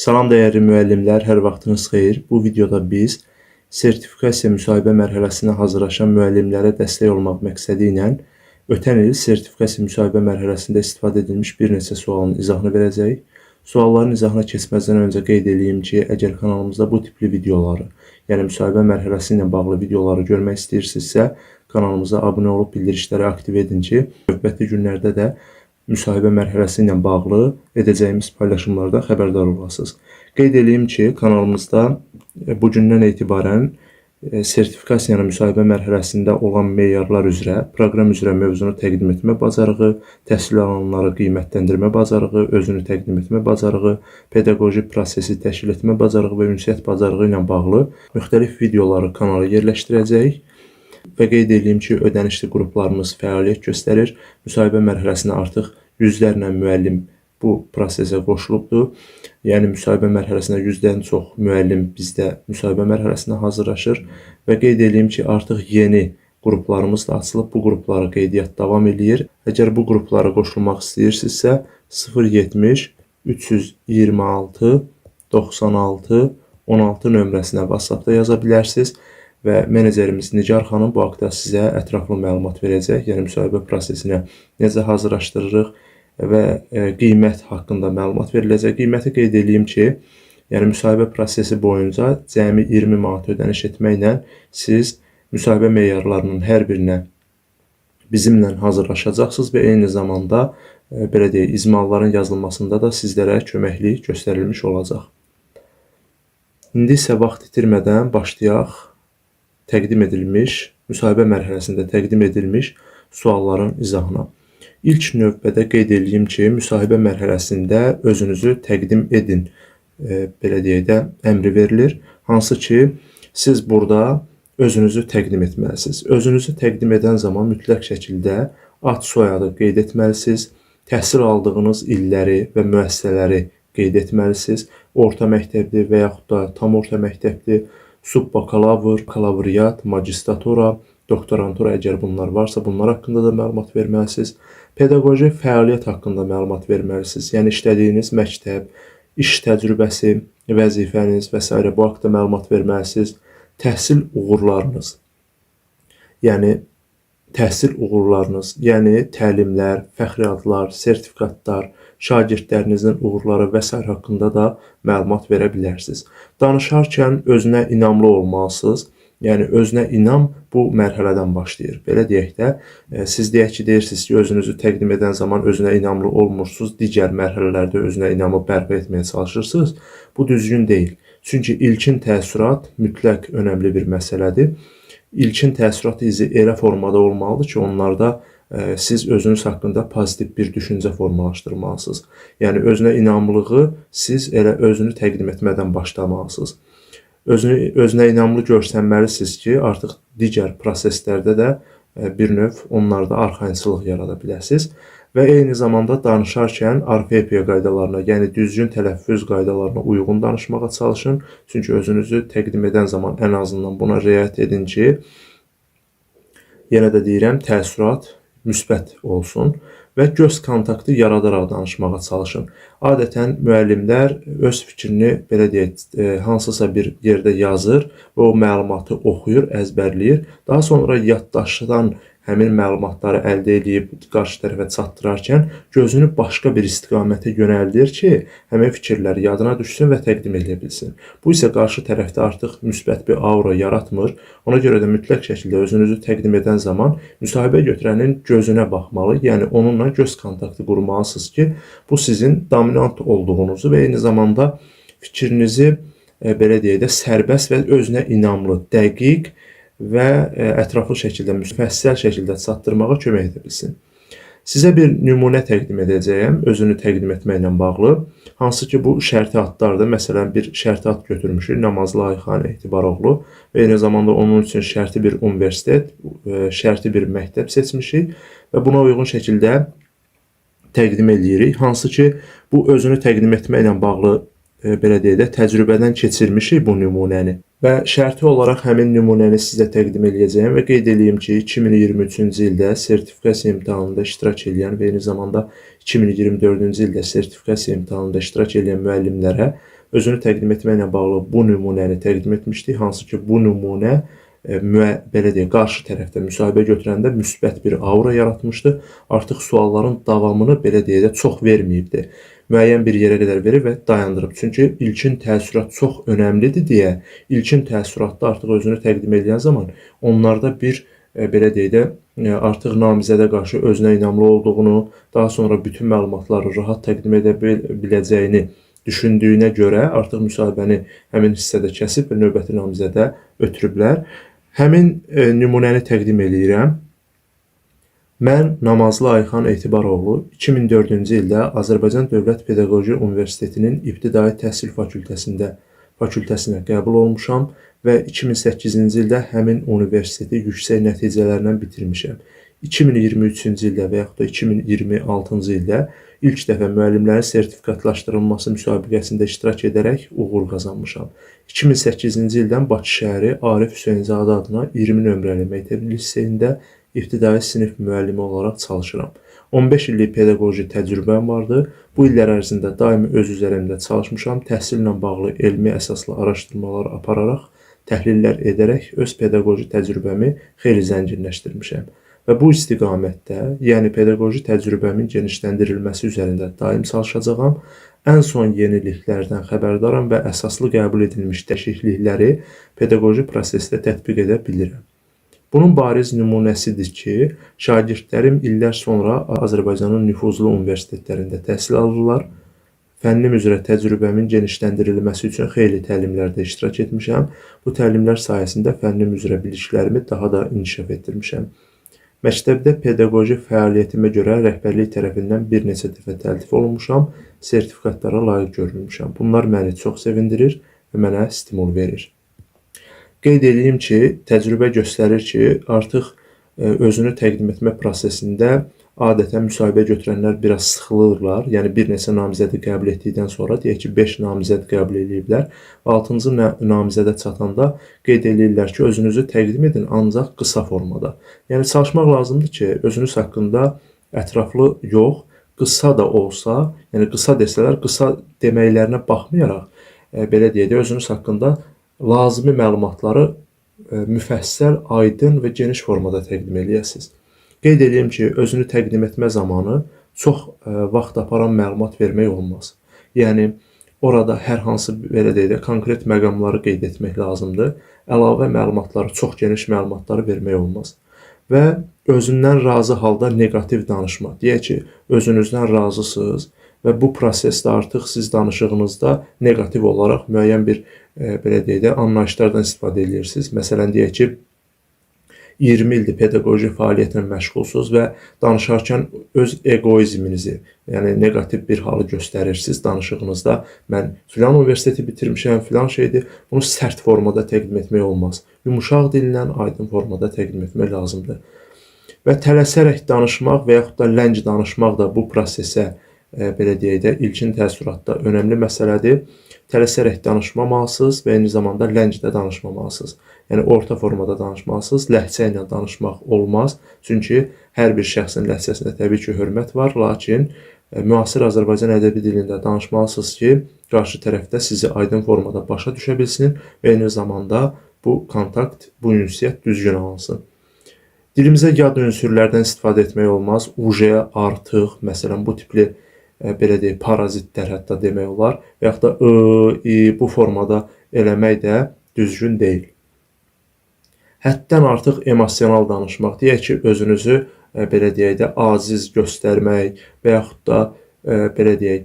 Salam dəyərli müəllimlər, hər vaxtınız xeyir. Bu videoda biz sertifikasiya müsahibə mərhələsinə hazırlaşan müəllimlərə dəstək olmaq məqsədi ilə ötən il sertifikasiya müsahibə mərhələsində istifadə edilmiş bir neçə sualın izahını verəcəyik. Sualların izahına keçməzdən öncə qeyd edeyim ki, əgər kanalımızda bu tipli videoları, yəni müsahibə mərhələsi ilə bağlı videoları görmək istəyirsinizsə, kanalımıza abunə olub bildirişləri aktiv edin ki, növbəti günlərdə də müsahibə mərhələsi ilə bağlı edəcəyimiz paylaşımlardan xəbərdar olasınız. Qeyd edeyim ki, kanalımızda bugündən etibarən sertifikasiyanın müsahibə mərhələsində olan meyarlar üzrə, proqram üzrə mövzunu təqdim etmə bacarığı, təhsil alanları qiymətləndirmə bacarığı, özünü təqdim etmə bacarığı, pedaqoji prosesi təşkil etmə bacarığı və ünsiyyət bacarığı ilə bağlı müxtəlif videoları kanala yerləşdirəcəyik. Və qeyd edeyim ki, ödənişli qruplarımız fəaliyyət göstərir. Müsahibə mərhələsinə artıq yüzlərlə müəllim bu prosesə qoşulubdur. Yəni, müsahibə mərhələsinə 100-dən çox müəllim bizdə müsahibə mərhələsinə hazırlaşır. Və qeyd edeyim ki, artıq yeni qruplarımız da açılıb. Bu qruplara qeydiyyat davam edir. Əgər bu qruplara qoşulmaq istəyirsinizsə, 070 326 96 16 nömrəsinə WhatsApp-da yaza bilərsiniz. Və menecerimiz Nigar xanım bu haqda sizə ətraflı məlumat verəcək. Yəni, müsahibə prosesinə necə hazırlaşdırırıq və qiymət haqqında məlumat veriləcək. Qiyməti qeyd edeyim ki, yəni müsahibə prosesi boyunca cəmi 20 manat ödəniş etməklə siz müsahibə meyarlarının hər birinə bizimlə hazırlaşacaqsınız və eyni zamanda belə deyək, izmalların yazılmasında da sizlərə köməklik göstərilmiş olacaq. İndi isə vaxt itirmədən başlayaq təqdim edilmiş, müsahibə mərhələsində təqdim edilmiş sualların izahına. İlk növbədə qeyd edeyim ki, müsahibə mərhələsində özünüzü təqdim edin, belə deyək də, əmri verilir. Hansı ki, siz burada özünüzü təqdim etməlisiniz. Özünüzü təqdim edən zaman mütləq şəkildə ad soyadı qeyd etməlisiniz, təhsil aldığınız illəri və müəssisələri qeyd etməlisiniz. Orta məktəbli və yaxud da tam orta məktəbli, subbakalavr, bakalavriyat, magistratura, doktorantura əgər bunlar varsa, bunlar haqqında da məlumat verməlisiniz. Pedaqoji fəaliyyət haqqında məlumat verməlisiniz. Yəni, işlədiyiniz məktəb, iş təcrübəsi, vəzifəniz və s. bu haqda məlumat verməlisiniz. Təhsil uğurlarınız, yəni təlimlər, fəxri adlar, sertifikatlar, şagirdlərinizin uğurları və s. haqqında da məlumat verə bilərsiniz. Danışarkən özünə inamlı olmalısınız. Yəni, özünə inam bu mərhələdən başlayır. Belə deyək də, siz deyirsiniz ki, özünüzü təqdim edən zaman özünə inamlı olmursunuz, digər mərhələlərdə özünə inamı bərpa etməyə çalışırsınız. Bu düzgün deyil. Çünki ilkin təəssürat mütləq önəmli bir məsələdir. İlkin təəssürat izi elə formada olmalıdır ki, onlarda siz özünüz haqqında pozitiv bir düşüncə formalaşdırmalısınız. Yəni, özünə inamlılığı siz elə özünü təqdim etmədən başlamalısınız. Özünə inamlı görsənməlisiniz ki, artıq digər proseslərdə də bir növ onlarda arxayınçılıq yarada biləsiniz. Və eyni zamanda danışarkən orfoepiya qaydalarına, yəni düzgün tələffüz qaydalarına uyğun danışmağa çalışın. Çünki özünüzü təqdim edən zaman ən azından buna riayət edin ki, yenə də deyirəm, təəssürat müsbət olsun və göz kontaktı yaradaraq danışmağa çalışın. Adətən müəllimlər öz fikrini, belə deyək, hansısa bir yerdə yazır və o məlumatı oxuyur, əzbərləyir. Daha sonra yaddaşdan həmin məlumatları əldə edib qarşı tərəfə çatdırarkən gözünü başqa bir istiqamətə yönəldir ki, həmin fikirlər yadına düşsün və təqdim edə bilsin. Bu isə qarşı tərəfdə artıq müsbət bir aura yaratmır. Ona görə də mütləq şəkildə özünüzü təqdim edən zaman müsahibə götürənin gözünə baxmalı, yəni onunla göz kontaktı qurmalısınız ki, bu sizin dominant olduğunuzu və eyni zamanda fikrinizi, belə deyək də, sərbəst və özünə inamlı, dəqiq və ətraflı şəkildə, müfəssəl şəkildə çatdırmağa kömək edə bilsin. Sizə bir nümunə təqdim edəcəyəm, özünü təqdim etməklə bağlı. Hansı ki, bu şərti adlardır. Məsələn, bir şərti ad götürmüşük, Namazlı Ayxanə Etibaroğlu və eyni zamanda onun üçün şərti bir universitet, şərti bir məktəb seçmişik və buna uyğun şəkildə təqdim edirik. Hansı ki, bu özünü təqdim etməklə bağlı belə deyək də, təcrübədən keçirmişik bu nümunəni və şərti olaraq həmin nümunəni sizə təqdim edəcəyəm və qeyd edeyim ki, 2023-cü ildə sertifikasiya imtahanında iştirak edən və eyni zamanda 2024-cü ildə sertifikasiya imtahanında iştirak edən müəllimlərə özünü təqdim etməklə bağlı bu nümunəni təqdim etmişdik. Hansı ki, bu nümunə belə deyək, qarşı tərəfdə müsahibə götürəndə müsbət bir aura yaratmışdı. Artıq sualların davamını belə deyək də çox verməyibdi. Müəyyən bir yerə qədər verib və dayandırıb. Çünki ilkin təəssürat çox önəmlidir deyə, ilkin təəssüratda artıq özünü təqdim edən zaman onlarda bir belə deyək də, artıq namizədə qarşı özünə inamlı olduğunu, daha sonra bütün məlumatları rahat təqdim edə biləcəyini düşündüyünə görə artıq müsahibəni həmin hissədə kəsib və növbəti namizədə ötürüblər. Həmin nümunəni təqdim edirəm. Mən Namazlı Ayxan Etibaroğlu 2004-cü ildə Azərbaycan Dövlət Pedaqoji Universitetinin İbtidai Təhsil fakültəsinə qəbul olmuşam və 2008-ci ildə həmin universiteti yüksək nəticələrlə bitirmişəm. 2023-cü ildə və yaxud da 2026-cı ildə ilk dəfə müəllimlərin sertifikatlaşdırılması müsabiqəsində iştirak edərək uğur qazanmışam. 2008-ci ildən Bakı şəhəri Arif Hüseynzadə adına 20 nömrəli məktəb liseyində ibtidai sinif müəllimi olaraq çalışıram. 15 illik pedaqoji təcrübəm vardı. Bu illər ərzində daimi öz üzərimdə çalışmışam. Təhsillə bağlı elmi əsaslı araşdırmalar apararaq, təhlillər edərək öz pedaqoji təcrübəmi xeyli zənginləşdirmişəm. Və bu istiqamətdə, yəni pedaqoji təcrübəmin genişləndirilməsi üzərində daim çalışacağam. Ən son yeniliklərdən xəbərdaram və əsaslı qəbul edilmiş dəyişiklikləri pedaqoji prosesdə tətbiq edə bilirəm. Bunun bariz nümunəsidir ki, şagirdlərim illər sonra Azərbaycanın nüfuzlu universitetlərində təhsil alırlar. Fənnim üzrə təcrübəmin genişləndirilməsi üçün xeyli təlimlərdə iştirak etmişəm. Bu təlimlər sayəsində fənnim üzrə biliklərimi daha da inkişaf etdirmişəm. Məktəbdə pedaqoji fəaliyyətimə görə rəhbərlik tərəfindən bir neçə dəfə təltif olunmuşam, sertifikatlara layiq görülmüşəm. Bunlar məni çox sevindirir və mənə stimul verir. Qeyd edeyim ki, təcrübə göstərir ki, artıq özünü təqdim etmə prosesində adətən müsahibə götürənlər biraz sıxılırlar. Yəni, bir neçə namizədi qəbul etdikdən sonra, deyək ki, 5 namizəd qəbul ediblər və 6-cı namizədə çatanda qeyd edirlər ki, özünüzü təqdim edin, ancaq qısa formada. Yəni, çalışmaq lazımdır ki, özünüz haqqında ətraflı yox, qısa da olsa, yəni qısa desələr, qısa deməklərinə baxmayaraq, belə deyək də, özünüz haqqında lazımi məlumatları müfəssəl, aydın və geniş formada təqdim edəsiniz. Qeyd edeyim ki, özünü təqdim etmə zamanı çox vaxt aparan məlumat vermək olmaz. Yəni, orada hər hansı, belə deyək də, konkret məqamları qeyd etmək lazımdır. Əlavə məlumatları, çox geniş məlumatları vermək olmaz. Və özündən razı halda negativ danışma. Deyək ki, özünüzdən razısınız və bu prosesdə artıq siz danışığınızda negativ olaraq müəyyən bir belə deyək də, anlayışlardan istifadə edirsiniz. Məsələn, deyək ki, 20 ildir pedaqoji fəaliyyətlə məşğulsunuz və danışarkən öz egoizminizi, yəni negativ bir halı göstərirsiniz danışığınızda. Mən filan universiteti bitirmişəm, filan şeydir. Bunu sərt formada təqdim etmək olmaz. Yumuşaq dillə, aydın formada təqdim etmək lazımdır. Və tələsərək danışmaq və yaxud da lənc danışmaq da bu prosesə, belə deyək də, ilkin təəssüratda önəmli məsələdir. Tələsərək danışmamalısınız və eyni zamanda ləncdə danışmamalısınız. Yəni, orta formada danışmalısınız, ləhcə ilə danışmaq olmaz. Çünki hər bir şəxsin ləhcəsində təbii ki, hörmət var, lakin müasir Azərbaycan ədəbi dilində danışmalısınız ki, qarşı tərəfdə sizi aydın formada başa düşə bilsin və eyni zamanda bu kontakt, bu ünsiyyət düzgün alınsın. Dilimizə yad ünsürlərdən istifadə etmək olmaz. Uje, artıq, məsələn, bu tipli belə deyək, parazitlər hətta demək olar və yaxud da bu formada eləmək də düzgün deyil. Həddən artıq emosional danışmaq, deyək ki, özünüzü belə deyək də aciz göstərmək və yaxud da belə deyək,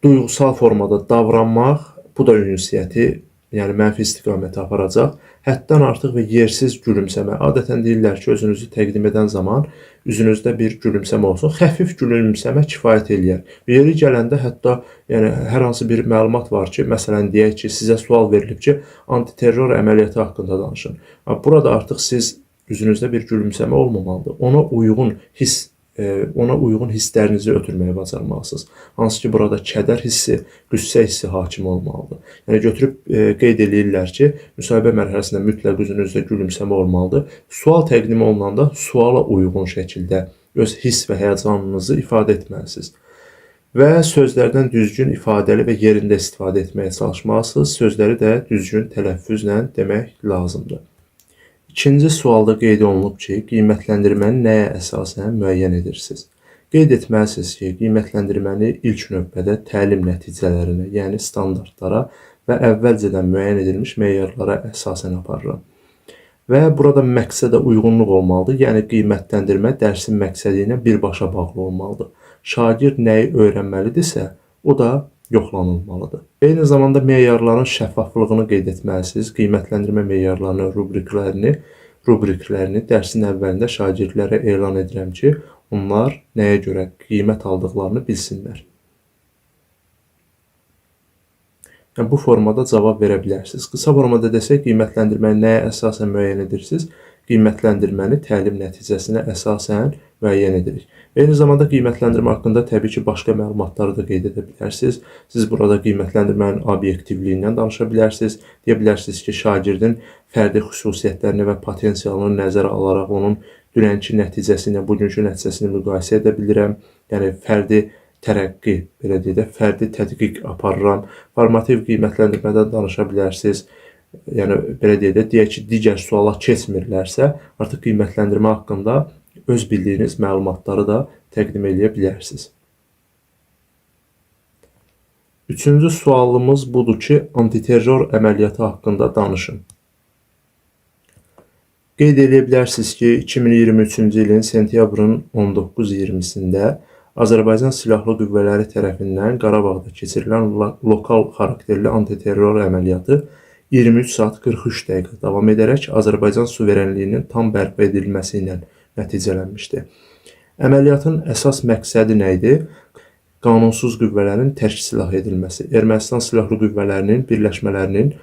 duyğusal formada davranmaq, bu da ünsiyyəti, yəni mənfi istiqaməti aparacaq. Həddən artıq və yersiz gülümsəmə. Adətən deyirlər ki, özünüzü təqdim edən zaman üzünüzdə bir gülümsəmə olsun. Xəfif gülümsəmə kifayət eləyər. Yeri gələndə hətta yəni, hər hansı bir məlumat var ki, məsələn, deyək ki, sizə sual verilib ki, antiterror əməliyyatı haqqında danışın. Burada artıq siz üzünüzdə bir gülümsəmə olmamalıdır. Ona uyğun hiss ona uyğun hisslərinizi ötürməyi bacarmalısınız. Hansı ki, burada kədər hissi, qüssə hissi hakim olmalıdır. Yəni götürüb qeyd eləyirlər ki, müsahibə mərhələsində mütləq üzünüzdə gülümsəmə olmalıdır. Sual təqdim olunanda suala uyğun şəkildə öz hiss və həyəcanınızı ifadə etməlisiniz. Və sözlərdən düzgün ifadəli və yerində istifadə etməyə çalışmalısınız. Sözləri də düzgün tələffüzlə demək lazımdır. İkinci sualda qeyd olunub ki, qiymətləndirməni nəyə əsasən müəyyən edirsiniz? Qeyd etməlisiniz ki, qiymətləndirməni ilk növbədə təlim nəticələrinə, yəni standartlara və əvvəlcədən müəyyən edilmiş meyarlara əsasən aparıram. Və burada məqsədə uyğunluq olmalıdır, yəni qiymətləndirmə dərsin məqsədi ilə birbaşa bağlı olmalıdır. Şagird nəyi öyrənməlidirsə, o da yoxlanılmalıdır. Eyni zamanda meyarların şəffaflığını qeyd etməlisiniz. Qiymətləndirmə meyarlarının rubriklərini dərsin əvvəlində şagirdlərə elan edirəm ki, onlar nəyə görə qiymət aldıqlarını bilsinlər. Yəni, bu formada cavab verə bilərsiniz. Qısa formada desək, qiymətləndirməni nəyə əsasən müəyyən edirsiniz? Qiymətləndirməni təlim nəticəsinə əsasən müəyyən edirik. Eyni zamanda qiymətləndirmə haqqında təbii ki, başqa məlumatları da qeyd edə bilərsiniz. Siz burada qiymətləndirmənin obyektivliyindən danışa bilərsiniz. Deyə bilərsiniz ki, şagirdin fərdi xüsusiyyətlərini və potensialını nəzərə alaraq onun dünənki nəticəsi ilə bugünkü nəticəsini müqayisə edə bilirəm. Yəni, fərdi tərəqqi, belə deyək də, fərdi tədqiq aparıram. Formativ qiymətləndirmədən danışa bilərsiniz. Yəni, belə deyək ki, digər suala keçmirlərsə, artıq qiymətləndirmə haqqında öz bildiyiniz məlumatları da təqdim edə bilərsiniz. Üçüncü sualımız budur ki, antiterror əməliyyatı haqqında danışın. Qeyd edə bilərsiniz ki, 2023-cü ilin sentyabrın 19-20-sində Azərbaycan Silahlı Qüvvələri tərəfindən Qarabağda keçirilən lokal xarakterli antiterror əməliyyatı 23 saat 43 dəqiqə davam edərək Azərbaycan suverenliyinin tam bərpa edilməsi ilə nəticələnmişdir. Əməliyyatın əsas məqsədi nə idi? Qanunsuz qüvvələrin tərk silah edilməsi, Ermənistan Silahlı Qüvvələrinin birləşmələrinin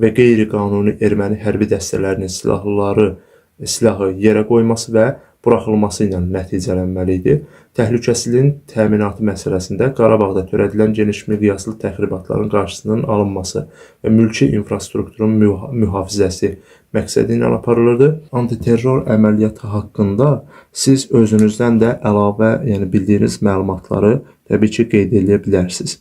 və qeyri-qanuni erməni hərbi dəstələrinin silahı yerə qoyması və buraxılması ilə nəticələnməli idi. Təhlükəsizliyin təminatı məsələsində Qarabağda törədilən geniş miqyaslı təxribatların qarşısının alınması və mülki infrastrukturun mühafizəsi məqsədi ilə aparılırdı. Antiterror əməliyyatı haqqında siz özünüzdən də əlavə, yəni bildiyiniz məlumatları təbii ki, qeyd edə bilərsiniz.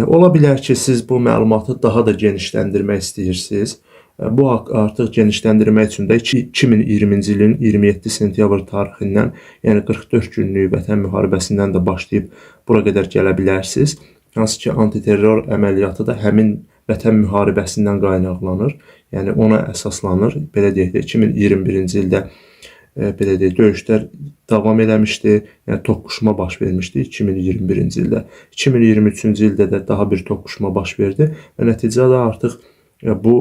Ola bilər ki, siz bu məlumatı daha da genişləndirmək istəyirsiniz. Bu artıq genişləndirmək üçün də 2020-ci ilin 27 sentyabr tarixindən, yəni 44 günlük vətən müharibəsindən də başlayıb bura qədər gələ bilərsiniz. Hansı ki, antiterror əməliyyatı da həmin vətən müharibəsindən qaynaqlanır. Yəni ona əsaslanır. Belə deyək də 2021-ci ildə belə deyək, döyüşlər davam eləmişdi. Yəni toqquşma baş vermişdi 2021-ci ildə. 2023-cü ildə də daha bir toqquşma baş verdi və nəticədə artıq bu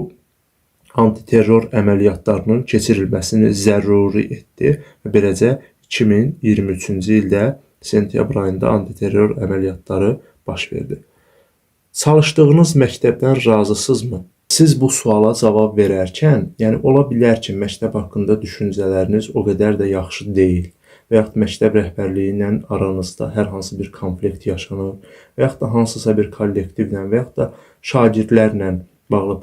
antiterror əməliyyatlarının keçirilməsini zəruri etdi və beləcə 2023-cü ildə sentyabr ayında antiterror əməliyyatları baş verdi. Çalışdığınız məktəbdən razısınızmı? Siz bu suala cavab verərkən, yəni ola bilər ki, məktəb haqqında düşüncələriniz o qədər də yaxşı deyil və yaxud məktəb rəhbərliyi ilə aranızda hər hansı bir konflikt yaşanır və yaxud da hansısa bir kollektivlə və yaxud da şagirdlərlə bağlı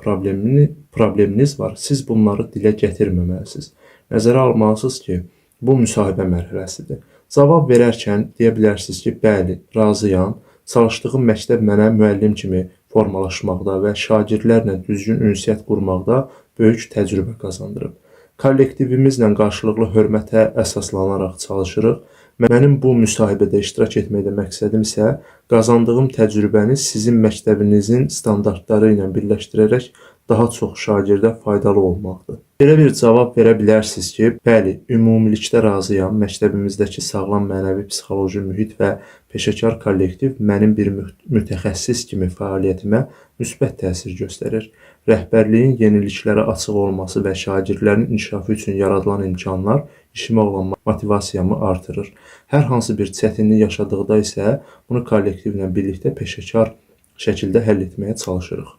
probleminiz var. Siz bunları dilə gətirməməlisiniz. Nəzərə almalısınız ki, bu müsahibə mərhələsidir. Cavab verərkən deyə bilərsiniz ki, bəli, razıyam. Çalışdığım məktəb mənə müəllim kimi formalaşmaqda və şagirdlərlə düzgün ünsiyyət qurmaqda böyük təcrübə qazandırıb. Kollektivimizlə qarşılıqlı hörmətə əsaslanaraq çalışırıq. Mənim bu müsahibədə iştirak etməkdə məqsədim isə qazandığım təcrübəni sizin məktəbinizin standartları ilə birləşdirərək daha çox şagirdə faydalı olmaqdır. Belə bir cavab verə bilərsiniz ki, bəli, ümumilikdə razıyam. Məktəbimizdəki sağlam mənəvi psixoloji mühit və peşəkar kollektiv mənim bir mütəxəssis kimi fəaliyyətimə müsbət təsir göstərir. Rəhbərliyin yeniliklərə açıq olması və şagirdlərin inkişafı üçün yaradılan imkanlar işimə olan motivasiyamı artırır. Hər hansı bir çətinlik yaşadıqda isə bunu kollektivlə birlikdə peşəkar şəkildə həll etməyə çalışırıq.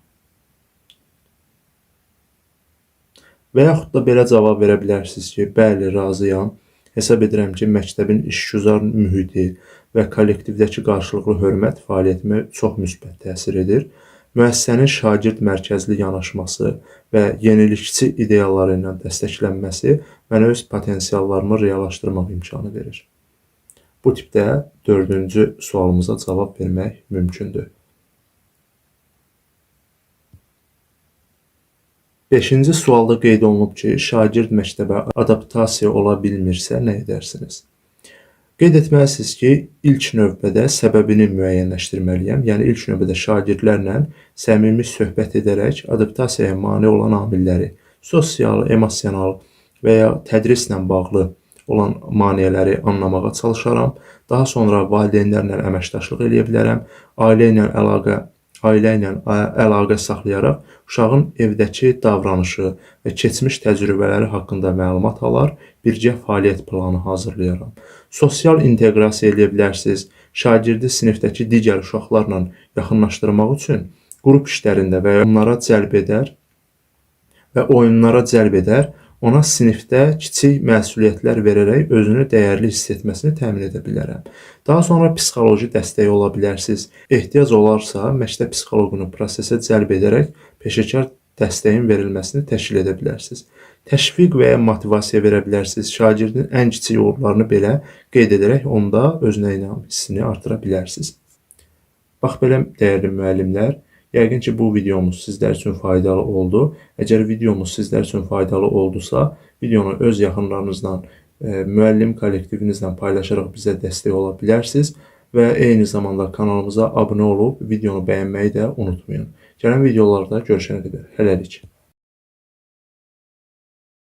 Və yaxud da belə cavab verə bilərsiniz ki, bəli, razıyam. Hesab edirəm ki, məktəbin işgüzar mühiti və kollektivdəki qarşılıqlı hörmət fəaliyyətimə çox müsbət təsir edir. Müəssisənin şagird mərkəzli yanaşması və yenilikçi ideyaları ilə dəstəklənməsi mənə öz potensiallarımı reallaşdırmaq imkanı verir. Bu tipdə 4-cü sualımıza cavab vermək mümkündür. 5-ci sualda qeyd olunub ki, şagird məktəbə adaptasiya ola bilmirsə, nə edərsiniz? Qeyd etməlisiniz ki, ilk növbədə səbəbini müəyyənləşdirməliyəm. Yəni, ilk növbədə şagirdlərlə səmimi söhbət edərək adaptasiyaya mane olan amilləri, sosial, emosional və ya tədrislə bağlı olan maneələri anlamağa çalışaram. Daha sonra valideynlərlə əməkdaşlıq edə bilərəm. Ailə ilə əlaqə saxlayaraq uşağın evdəki davranışı və keçmiş təcrübələri haqqında məlumat alar, birgə fəaliyyət planı hazırlayaram. Sosial inteqrasiya edə bilərsiniz. Şagirdi sinifdəki digər uşaqlarla yaxınlaşdırmaq üçün qrup işlərində və oyunlara cəlb edər, ona sinifdə kiçik məsuliyyətlər verərək özünü dəyərli hiss etməsini təmin edə bilərəm. Daha sonra psixoloji dəstək ola bilərsiniz. Ehtiyac olarsa, məktəb psixoloqunu prosesə cəlb edərək peşəkar dəstəyin verilməsini təşkil edə bilərsiniz. Təşviq və ya motivasiya verə bilərsiniz. Şagirdin ən kiçik uğurlarını belə qeyd edərək onda özünə inam hissini artıra bilərsiniz. Bax belə, dəyərli müəllimlər, yəqin ki, bu videomuz sizlər üçün faydalı oldu. Əgər videomuz sizlər üçün faydalı oldusa, videonu öz yaxınlarınızla, müəllim kollektivinizlə paylaşaraq bizə dəstək ola bilərsiniz və eyni zamanda kanalımıza abunə olub videonu bəyənməyi də unutmayın. Gələn videolarda görüşənə qədər hələlik.